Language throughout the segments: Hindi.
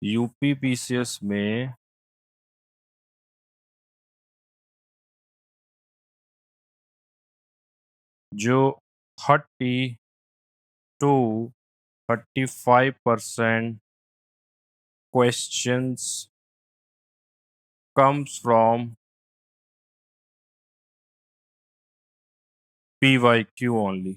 यूपी पीसीएस में जो 30 to 35% questions comes from PYQ only।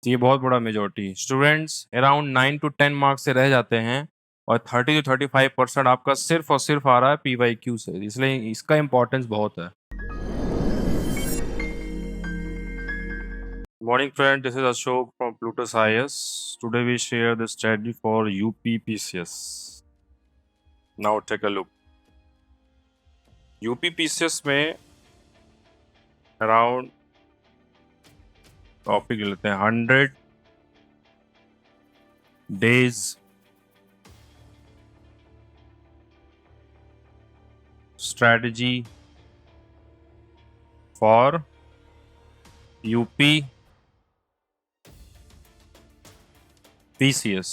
तो ये बहुत बड़ा majority students around 9 to 10 marks से रह जाते हैं और 30 to 35% आपका सिर्फ और सिर्फ आ रहा है PYQ से, इसलिए इसका इम्पोर्टेंस बहुत है। Morning friend, this is Ashok from Plutus IS. Today we share the strategy for UPPCS. Now take a look. UPPCS में अराउंड टॉपिक लेते हैं 100 days strategy for UP PCS।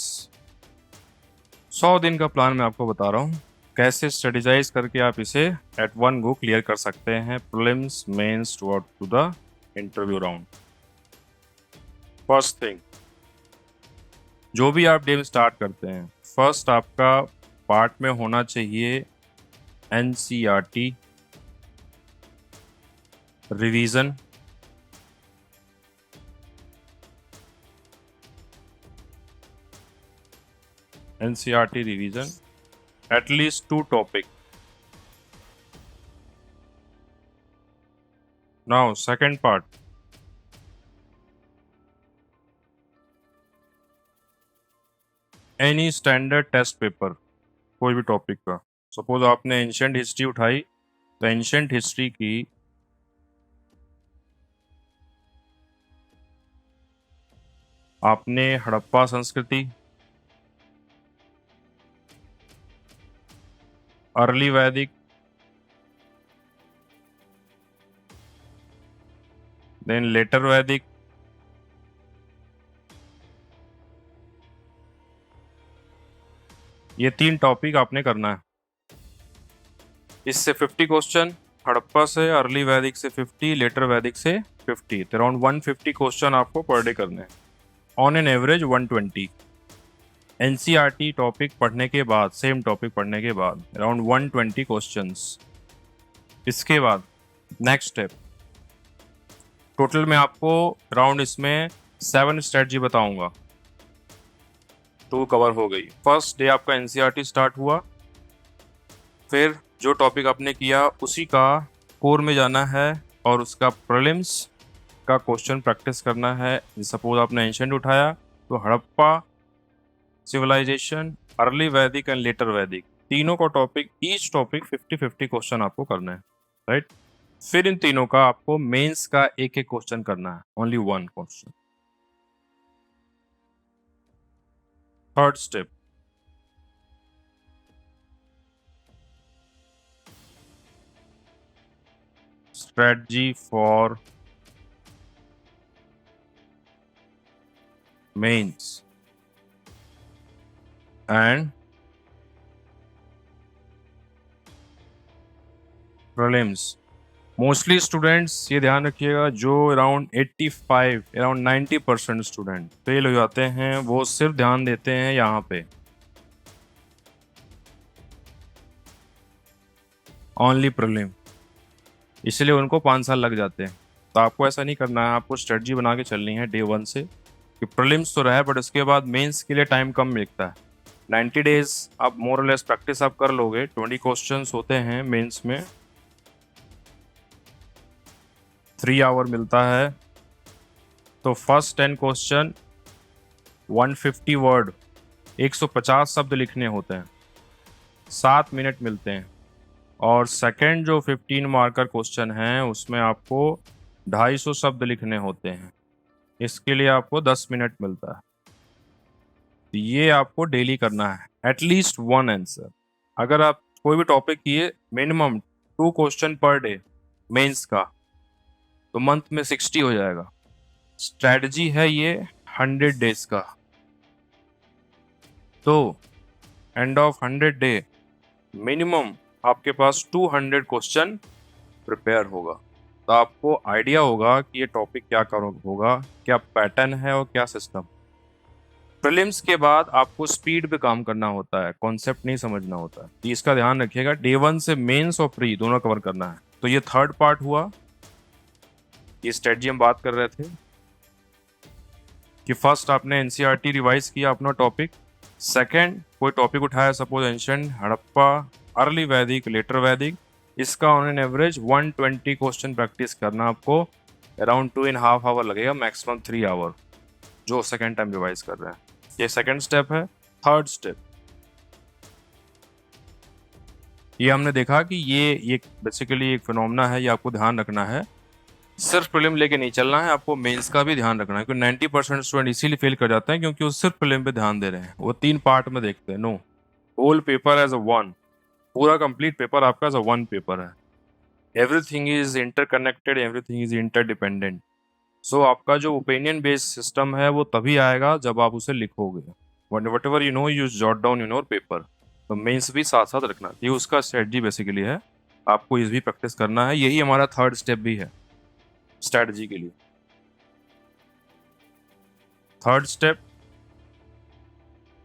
100 दिन का प्लान मैं आपको बता रहा हूँ कैसे स्ट्रेटेजाइज करके आप इसे एट वन गो क्लियर कर सकते हैं prelims mains to the interview round. First thing, जो भी आप डे में स्टार्ट करते हैं फर्स्ट आपका पार्ट में होना चाहिए NCERT revision. NCERT revision, at least 2 topic. Now second part, any standard test paper, कोई भी टॉपिक का। सपोज आपने एंशिएंट हिस्ट्री उठाई तो एंशिएंट हिस्ट्री की आपने हड़प्पा संस्कृति, अर्ली वैदिक, देन लेटर वैदिक, ये 3 टॉपिक आपने करना है। इससे 50 क्वेश्चन, हड़प्पा से, अर्ली वैदिक से 50, लेटर वैदिक से 50, तो अराउंड 150 क्वेश्चन आपको पर डे करने हैं। On an average 120। NCERT topic पढ़ने के बाद, सेम टॉपिक पढ़ने के बाद अराउंड 120 क्वेश्चंस। इसके बाद नेक्स्ट स्टेप, टोटल में आपको अराउंड इसमें 7 स्ट्रेटजी बताऊंगा। 2 कवर हो गई। फर्स्ट डे आपका NCERT स्टार्ट हुआ, फिर जो टॉपिक आपने किया उसी का कोर में जाना है और उसका प्रीलिम्स का क्वेश्चन प्रैक्टिस करना है। सपोज आपने एंशिएंट उठाया तो हड़प्पा सिविलाइजेशन, अर्ली वैदिक एंड लेटर वैदिक, तीनों का टॉपिक, ईच टॉपिक 50-50 क्वेश्चन आपको करना है, राइट। फिर इन तीनों का आपको मेंस का एक एक क्वेश्चन करना है, only 1 question. Third step, strategy for mains and prelims. Mostly students ये ध्यान रखिएगा, जो अराउंड 85 अराउंड 90% स्टूडेंट फेल हो जाते हैं वो सिर्फ ध्यान देते हैं यहाँ पे, ओनली प्रीलिम, इसलिए उनको 5 साल लग जाते हैं। तो आपको ऐसा नहीं करना है, आपको स्ट्रेटजी बना के चलनी है डे 1 से कि प्रीलिम्स तो रहा है बट उसके बाद मेंस के लिए टाइम कम मिलता है। 90 डेज आप मोर और लेस प्रैक्टिस आप कर लोगे। 20 क्वेश्चंस होते हैं मेंस में, 3 आवर मिलता है। तो फर्स्ट 10 क्वेश्चन 150 वर्ड, 150 शब्द लिखने होते हैं, 7 मिनट मिलते हैं। और सेकंड जो 15 मार्कर क्वेश्चन हैं उसमें आपको 250 शब्द लिखने होते हैं, इसके लिए आपको 10 मिनट मिलता है। तो ये आपको डेली करना है, एटलीस्ट 1 आंसर। अगर आप कोई भी टॉपिक किए minimum 2 question per day mains का, तो मंथ में 60 हो जाएगा। स्ट्रेटजी है ये 100 डेज का। तो एंड ऑफ 100 डे मिनिमम आपके पास 200 क्वेश्चन प्रिपेयर होगा। तो आपको आइडिया होगा कि ये टॉपिक क्या करो होगा, क्या पैटर्न है और क्या सिस्टम। प्रीलिम्स के बाद आपको स्पीड पे काम करना होता है, कॉन्सेप्ट नहीं समझना होता है। तो इसका ध्यान रखिएगा, डे 1 से मेंस और प्री दोनों कवर करना है। तो ये थर्ड पार्ट हुआ। ये स्ट्रेटजी हम बात कर रहे थे कि फर्स्ट आपने एनसीईआरटी रिवाइज किया अपना टॉपिक, सेकंड कोई टॉपिक उठाया, सपोज एंशिएंट हड़प्पा, अर्ली वैदिक, लेटर वैदिक, इसका on an average 120 question practice करना आपको अराउंड 2.5 आवर लगेगा, मैक्सिमम 3 आवर, जो सेकंड टाइम रिवाइज कर रहे हैं। ये सेकंड स्टेप है। थर्ड स्टेप, ये हमने देखा कि ये बेसिकली एक फिनोमेना है, ये आपको ध्यान रखना है। सिर्फ प्रीलिम लेके नहीं चलना है, आपको मेंस का भी ध्यान रखना है, क्योंकि 90% स्टूडेंट इसीलिए फेल कर जाते हैं क्योंकि वो सिर्फ प्रीलिम पे ध्यान दे रहे हैं, वो 3 पार्ट में देखते हैं। No, whole paper as a one, पूरा कंप्लीट पेपर आपका एज अ वन पेपर है। Everything is interconnected, everything is interdependent. So आपका जो ओपिनियन बेस्ड सिस्टम है वो तभी आएगा जब आप उसे लिखोगे। What ever you know you jot down in your paper. तो मेंस भी साथ साथ रखना, ये उसका स्ट्रेटजी बेसिकली है। आपको इस भी प्रैक्टिस करना है, यही हमारा थर्ड स्टेप भी है स्ट्रेटजी के लिए। थर्ड स्टेप,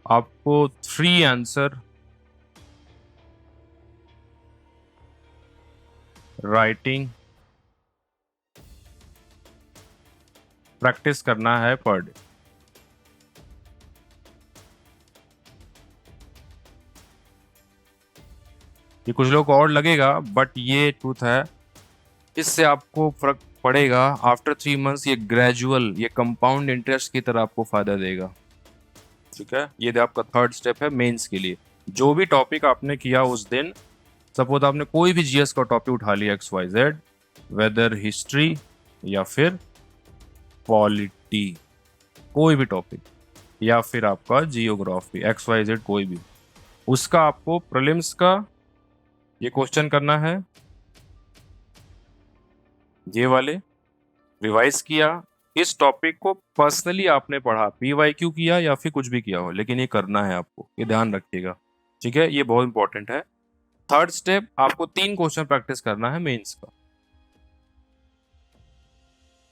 आपको 3 आंसर राइटिंग प्रैक्टिस करना है पर डे। ये कुछ लोग को और लगेगा, बट ये ट्रूथ है, इससे आपको फर्क पड़ेगा आफ्टर 3 मंथ्स। ये ग्रेजुअल, ये कंपाउंड इंटरेस्ट की तरह आपको फायदा देगा। ठीक है, ये आपका थर्ड स्टेप है मेंस के लिए। जो भी टॉपिक आपने किया उस दिन, सपोज आपने कोई भी जीएस का टॉपिक उठा लिया XYZ, वेदर हिस्ट्री या फिर पॉलिटी, कोई भी टॉपिक, या फिर आपका जियोग्राफी XYZ कोई भी, उसका आपको प्रीलिम्स का ये क्वेश्चन करना है, ये वाले रिवाइज किया। इस टॉपिक को पर्सनली आपने पढ़ा, PYQ किया या फिर कुछ भी किया हो, लेकिन ये करना है आपको, ये ध्यान रखिएगा। ठीक है, ये बहुत इंपॉर्टेंट है। थर्ड स्टेप, आपको 3 क्वेश्चन प्रैक्टिस करना है मेंस का।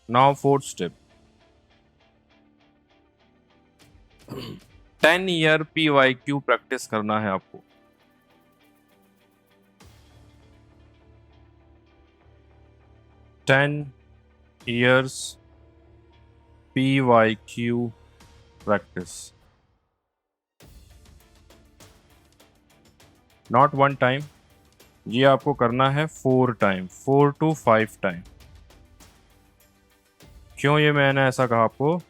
Now fourth step, 10 year PYQ practice करना है आपको। Ten years PYQ practice, not 1 time, ये आपको करना है 4 टाइम, 4 to 5 टाइम। क्यों ये मैंने ऐसा कहा आपको?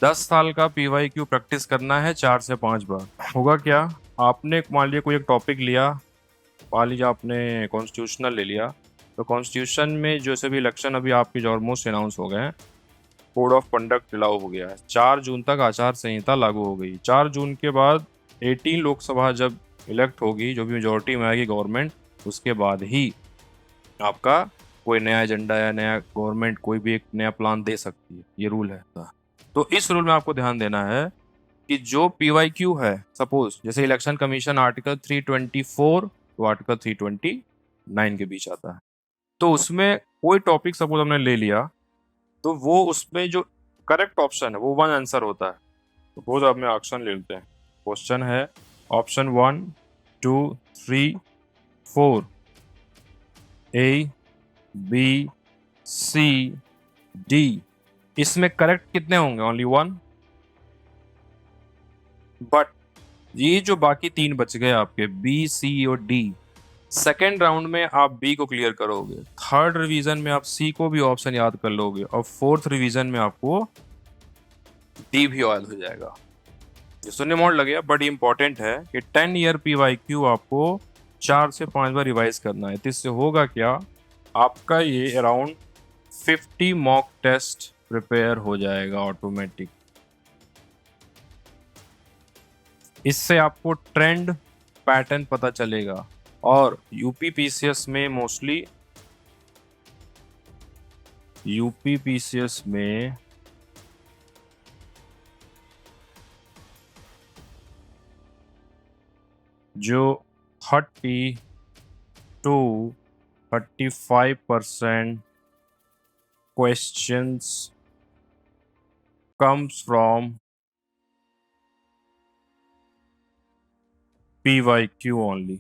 10 साल का PYQ प्रैक्टिस करना है 4 से 5 बार। होगा क्या, आपने मान लिया कोई एक टॉपिक लिया, मान लीजिए आपने कॉन्स्टिट्यूशनल ले लिया, तो कॉन्स्टिट्यूशन में जैसे भी इलेक्शन अभी आपके जो ऑलमोस्ट अनाउंस हो गए हैं, कोड ऑफ कंडक्ट लागू हो गया है, 4 जून तक आचार संहिता लागू हो गई। 4 जून के बाद 18 लोकसभा जब इलेक्ट होगी, जो भी मेजोरिटी में आएगी गवर्नमेंट, उसके बाद ही आपका कोई नया एजेंडा या नया गवर्नमेंट कोई भी एक नया प्लान दे सकती है, ये रूल है। तो इस रूल में आपको ध्यान देना है कि जो PYQ है, सपोज जैसे इलेक्शन कमीशन आर्टिकल 324 तो आर्टिकल 329 के बीच आता है, तो उसमें कोई टॉपिक सपोज हमने ले लिया, तो वो उसमें जो करेक्ट ऑप्शन है वो 1 आंसर होता है। सपोज अब मैं ऑप्शन ले लेते हैं, क्वेश्चन है option 1 2 3 4, A B C D, इसमें करेक्ट कितने होंगे? ओनली 1। बट ये जो बाकी 3 बच गए आपके B C और D, सेकेंड राउंड में आप बी को क्लियर करोगे, थर्ड रिवीजन में आप सी को भी ऑप्शन याद कर लोगे, और फोर्थ रिवीजन में आपको डी भी याद हो जाएगा। ये सुनने मोड लगे, बट इंपॉर्टेंट है कि 10 ईयर PYQ आपको 4 से 5 बार रिवाइज करना है। तो इससे होगा क्या, आपका ये अराउंड 50 मॉक टेस्ट प्रिपेयर हो जाएगा ऑटोमेटिक। इससे आपको ट्रेंड पैटर्न पता चलेगा। और UPPCS में मोस्टली, UPPCS में जो 30-35% questions comes from PYQ only।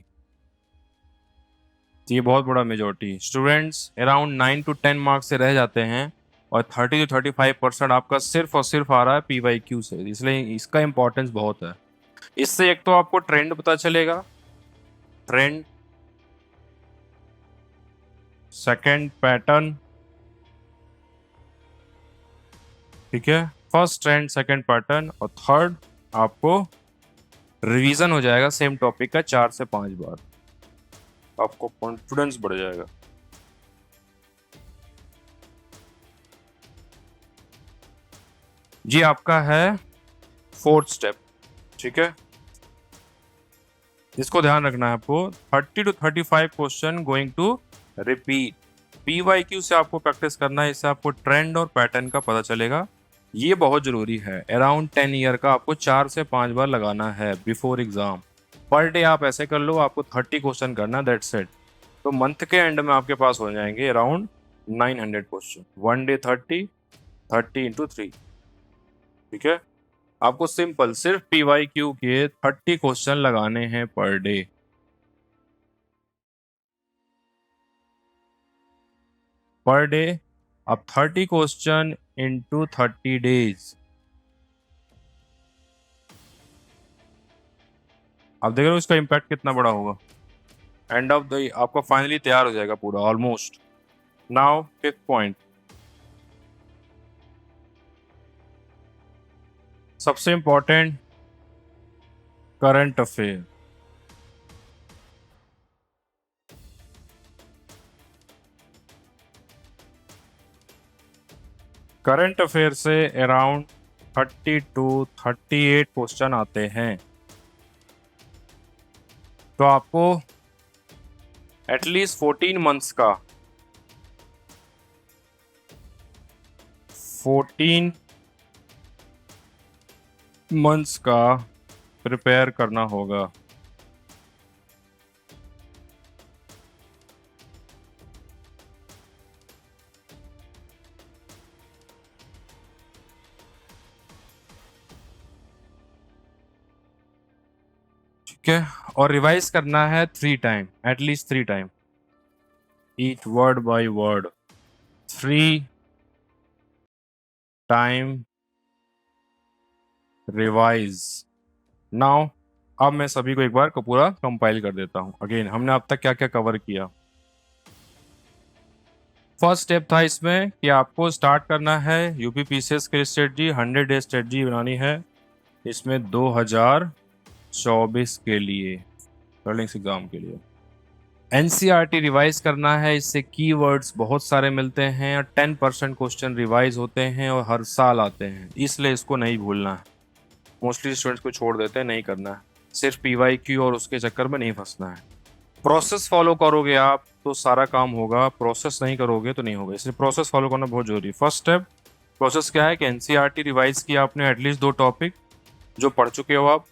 तो ये बहुत बड़ा majority students around 9 to 10 marks से रह जाते हैं और 30-35% आपका सिर्फ और सिर्फ आ रहा है PYQ से, इसलिए इसका इंपॉर्टेंस बहुत है। इससे एक तो आपको ट्रेंड पता चलेगा, ट्रेंड, सेकंड पैटर्न, ठीक है, फर्स्ट ट्रेंड सेकंड पैटर्न, और थर्ड आपको रिवीजन हो जाएगा सेम टॉपिक का 4 से 5 बार, आपको कॉन्फिडेंस बढ़ जाएगा। जी आपका है फोर्थ स्टेप, ठीक है, इसको ध्यान रखना है आपको। 30 to 35 question going to repeat. PYQ से आपको प्रैक्टिस करना है, इससे आपको ट्रेंड और पैटर्न का पता चलेगा। ये बहुत जरूरी है। अराउंड 10 ईयर का आपको 4 से 5 बार लगाना है बिफोर एग्जाम। पर डे आप ऐसे कर लो, आपको 30 क्वेश्चन करना, दैट्स इट। तो मंथ के एंड में आपके पास हो जाएंगे अराउंड 900 क्वेश्चन। 1 डे 30 इंटू 3, ठीक है। आपको सिंपल सिर्फ PYQ के 30 क्वेश्चन लगाने हैं पर डे। पर डे अब 30 क्वेश्चन इंटू 30 डेज। अब देख रहे हो इसका इम्पैक्ट कितना बड़ा होगा। एंड ऑफ द आपका फाइनली तैयार हो जाएगा पूरा ऑलमोस्ट। नाउ फिफ्थ पॉइंट, सबसे important, current affair. Current affair से अराउंड 30 to 38 क्वेश्चन आते हैं। तो आपको एटलीस्ट 14 मंथ्स का 14 मंथ्स का प्रिपेयर करना होगा। ठीक है, और रिवाइज करना है 3 time, at least 3 time, each word by word, 3 time revise. Now अब मैं सभी को एक बार को पूरा कंपाइल कर देता हूं। अगेन हमने अब तक क्या क्या कवर किया। फर्स्ट स्टेप था इसमें कि आपको स्टार्ट करना है यूपी पीसीएस की स्ट्रेटजी, 100 डे स्ट्रेटजी बनानी है इसमें 2024 के लिए, प्रीलिम्स एग्जाम के लिए। एनसीईआरटी रिवाइज करना है, इससे कीवर्ड्स बहुत सारे मिलते हैं और 10% क्वेश्चन रिवाइज होते हैं और हर साल आते हैं, इसलिए इसको नहीं भूलना है। मोस्टली स्टूडेंट्स को छोड़ देते हैं, नहीं करना है। सिर्फ PYQ और उसके चक्कर में नहीं फंसना है। प्रोसेस फॉलो करोगे आप तो सारा काम होगा, प्रोसेस नहीं करोगे तो नहीं होगा, इसलिए प्रोसेस फॉलो करना बहुत जरूरी है। फर्स्ट स्टेप प्रोसेस क्या है कि एनसीईआरटी रिवाइज किया आपने, एटलीस्ट 2 टॉपिक जो पढ़ चुके हो आप,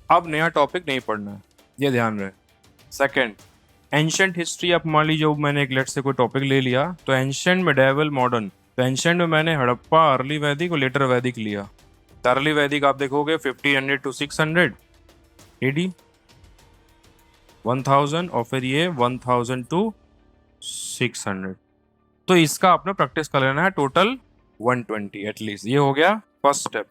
अब नया टॉपिक नहीं पढ़ना है, ये ध्यान रहे। Second, ancient history. अब मान लीजिए मैंने एक लेट से कोई टॉपिक ले लिया, तो एंशंट, मेडिएवल, मॉडर्न। तो एंशंट में मैंने हड़प्पा, अर्ली वैदिक और लेटर वैदिक लिया। अर्ली वैदिक आप देखोगे 1500 to 600 AD, 1000, और फिर ये 1000 to 600। तो इसका आपने प्रैक्टिस कर लेना है टोटल 120 एटलीस्ट। ये हो गया फर्स्ट स्टेप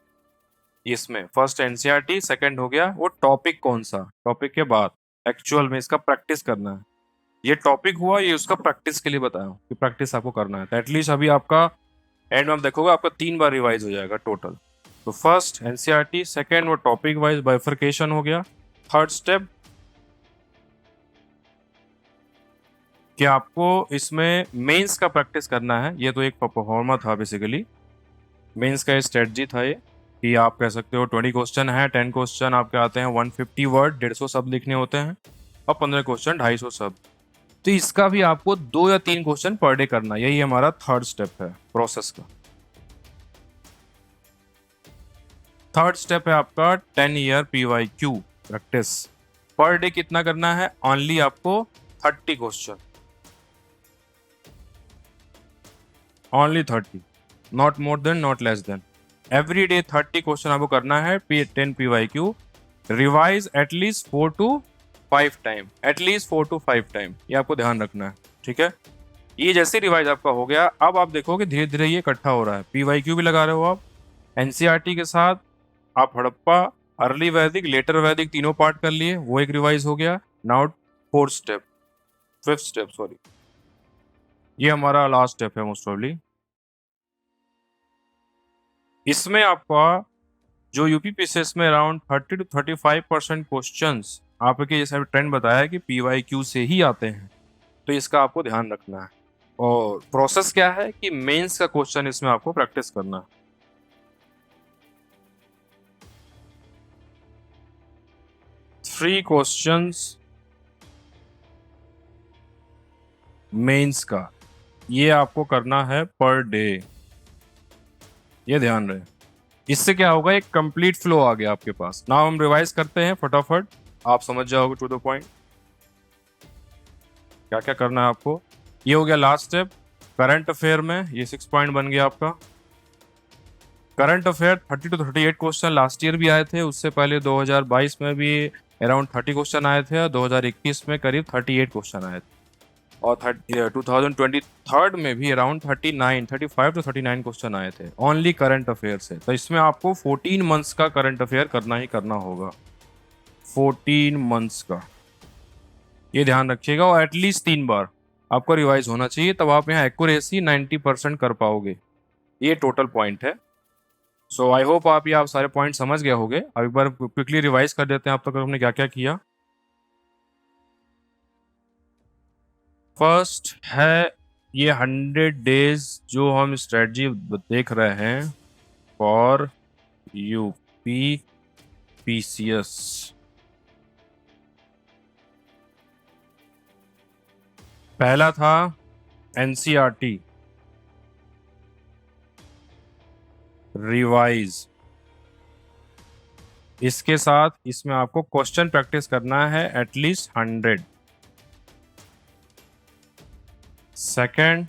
इसमें, फर्स्ट एनसीईआरटी, सेकंड हो गया वो टॉपिक कौन सा, टॉपिक के बाद एक्चुअल में इसका प्रैक्टिस करना है। ये टॉपिक हुआ, ये उसका प्रैक्टिस के लिए बताया कि प्रैक्टिस आपको करना है। तो एटलीस्ट अभी आपका एंड में आप देखोगे आपका 3 बार रिवाइज हो जाएगा टोटल। तो फर्स्ट एनसीईआरटी, सेकंड वो टॉपिक वाइज बाइफर्केशन हो गया। थर्ड स्टेप कि आपको इसमें मेंस का प्रैक्टिस करना है। ये तो एक परफॉर्मा था बेसिकली, मेंस का स्ट्रेटजी था ये कि आप कह सकते हो 20 क्वेश्चन है, 10 क्वेश्चन आपके आते हैं 150 वर्ड, 150 शब्द लिखने होते हैं, और 15 क्वेश्चन 250 शब्द। तो इसका भी आपको 2 या 3 क्वेश्चन पर डे करना, यही हमारा थर्ड स्टेप है प्रोसेस का। थर्ड स्टेप है आपका 10 year PYQ practice. Per day कितना करना है? ओनली आपको 30 question, only 30, not more than, not less than. Every day 30 question आपको करना है। 10 PYQ, revise at least 4 to 5 time, at least 4 to 5 time, ये आपको ध्यान रखना है, ठीक है। ये जैसे रिवाइज आपका हो गया, अब आप देखोगे धीरे धीरे ये इकट्ठा हो रहा है। PYQ भी लगा रहे हो आप, NCERT के साथ आप हड़प्पा, अर्ली वैदिक, लेटर वैदिक तीनों पार्ट कर लिए, वो एक रिवाइज हो गया। नाउ फिफ्थ स्टेप सॉरी, ये हमारा लास्ट स्टेप है मोस्ट प्रोबेबली। इसमें आपका जो यूपीपीसीएस में अराउंड 30 to 35% क्वेश्चंस आपके जैसे ट्रेंड बताया कि PYQ से ही आते हैं, तो इसका आपको ध्यान रखना है। और प्रोसेस क्या है कि मेंस का क्वेश्चन इसमें आपको प्रैक्टिस करना है। थ्री क्वेश्चंस मेंस का, ये आपको करना है पर डे, ये ध्यान रहे। इससे क्या होगा, एक कंप्लीट फ्लो आ गया आपके पास। नाउ हम रिवाइज करते हैं फटाफट, आप समझ जाओगे टू द पॉइंट क्या क्या करना है आपको। ये हो गया लास्ट स्टेप। करंट अफेयर में ये 6 पॉइंट बन गया आपका। Current affair 30 to 38 question last year भी आए थे, उससे पहले 2022 में भी अराउंड 30 क्वेश्चन आए थे, और 2021 में करीब 38 क्वेश्चन आए थे, और 2023 में भी अराउंड 35 to 39 क्वेश्चन आए थे ओनली करंट अफेयर से। तो इसमें आपको 14 मंथ्स का करंट अफेयर करना ही करना होगा, 14 मंथ्स का, ये ध्यान रखिएगा। और एटलीस्ट 3 बार आपको रिवाइज होना चाहिए, तब आप यहाँ एक्यूरेसी 90% कर पाओगे। ये टोटल पॉइंट है। सो आई होप आप सारे पॉइंट समझ गए होंगे। अब एक बार क्विकली रिवाइज कर देते हैं आप तक हमने क्या क्या किया। फर्स्ट है ये 100 डेज जो हम स्ट्रेटजी देख रहे हैं फॉर यूपीपीसीएस। पहला था NCERT रिवाइज, इसके साथ इसमें आपको क्वेश्चन प्रैक्टिस करना है एटलीस्ट 100। सेकंड,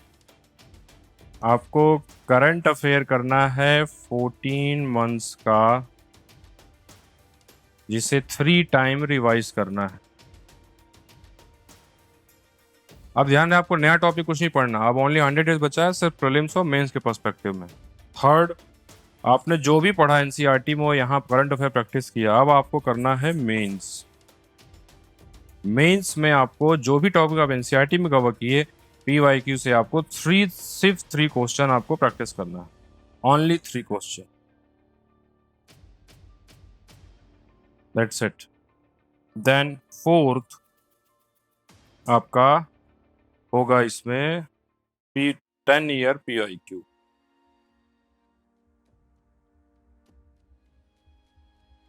आपको करंट अफेयर करना है 14 मंथ्स का, जिसे 3 टाइम रिवाइज करना है। अब ध्यान दें, आपको नया टॉपिक कुछ नहीं पढ़ना, अब ओनली 100 डेज बचा है सिर्फ प्रीलिम्स और मेंस के पर्सपेक्टिव में। थर्ड, आपने जो भी पढ़ा NCERT में वो यहाँ करंट अफेयर प्रैक्टिस किया, अब आपको करना है मेंस। मेंस में आपको जो भी टॉपिक आप NCERT में कवर किए, PYQ से आपको सिर्फ 3 क्वेश्चन आपको प्रैक्टिस करना है, only 3 question, that's it. Then fourth आपका होगा इसमें 10 ईयर PYQ।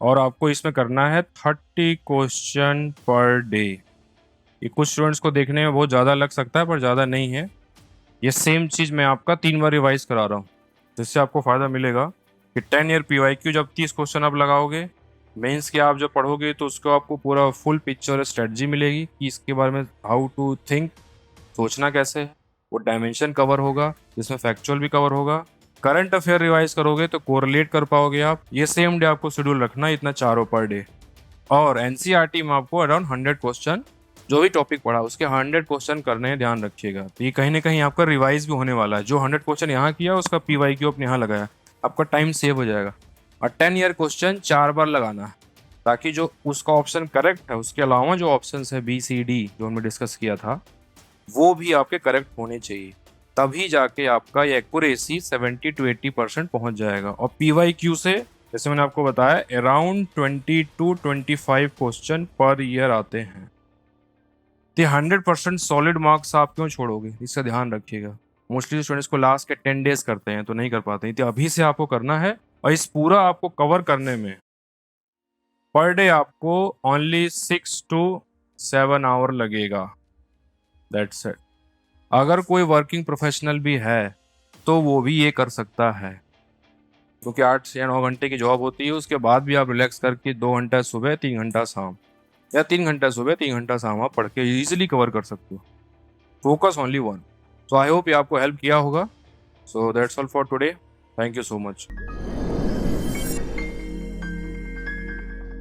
और आपको इसमें करना है 30 क्वेश्चन पर डे। ये कुछ स्टूडेंट्स को देखने में बहुत ज़्यादा लग सकता है, पर ज़्यादा नहीं है। ये सेम चीज़ मैं आपका 3 बार रिवाइज करा रहा हूँ, जिससे आपको फ़ायदा मिलेगा कि 10 ईयर PYQ जब 30 क्वेश्चन आप लगाओगे, मेंस के आप जब पढ़ोगे तो उसको आपको पूरा फुल पिक्चर और स्ट्रेटजी मिलेगी कि इसके बारे में हाउ टू थिंक, सोचना कैसे है। वो डायमेंशन कवर होगा, जिसमें फैक्चुअल भी कवर होगा। करंट अफेयर रिवाइज करोगे तो कोरिलेट कर पाओगे आप। ये सेम डे आपको शेड्यूल रखना है, इतना 4 पर डे। और NCERT में आपको अराउंड 100 क्वेश्चन, जो भी टॉपिक पढ़ा उसके 100 क्वेश्चन करने हैं, ध्यान रखिएगा। तो ये कहीं ना कहीं आपका रिवाइज भी होने वाला है। जो 100 क्वेश्चन यहाँ किया उसका PYQ अपने यहाँ लगाया, आपका टाइम सेव हो जाएगा। और 10 ईयर क्वेश्चन 4 बार लगाना है, ताकि जो उसका ऑप्शन करेक्ट है, उसके अलावा जो ऑप्शन है BCD जो हमने डिस्कस किया था, वो भी आपके करेक्ट होने चाहिए, तभी जाके आपका ये एक्यूरेसी 70 to 80% पहुंच जाएगा। और PYQ से जैसे मैंने आपको बताया around 20 to 25 question per year आते हैं। तो 100% सॉलिड मार्क्स आप क्यों छोड़ोगे, इसका ध्यान रखिएगा। मोस्टली स्टूडेंट्स को लास्ट के 10 डेज करते हैं तो नहीं कर पाते हैं, तो अभी से आपको करना है। और इस पूरा आपको कवर करने में पर डे आपको ओनली 6 to 7 आवर लगेगा, दैट्स इट। अगर कोई वर्किंग प्रोफेशनल भी है तो वो भी ये कर सकता है, क्योंकि 8 या 9 घंटे की जॉब होती है। उसके बाद भी आप रिलैक्स करके 2 घंटा सुबह 3 घंटा शाम, या 3 घंटा सुबह 3 घंटा शाम आप पढ़ के इजीली कवर कर सकते हो। Focus only one. So I hope ये आपको हेल्प किया होगा। So that's all for today. Thank you so much.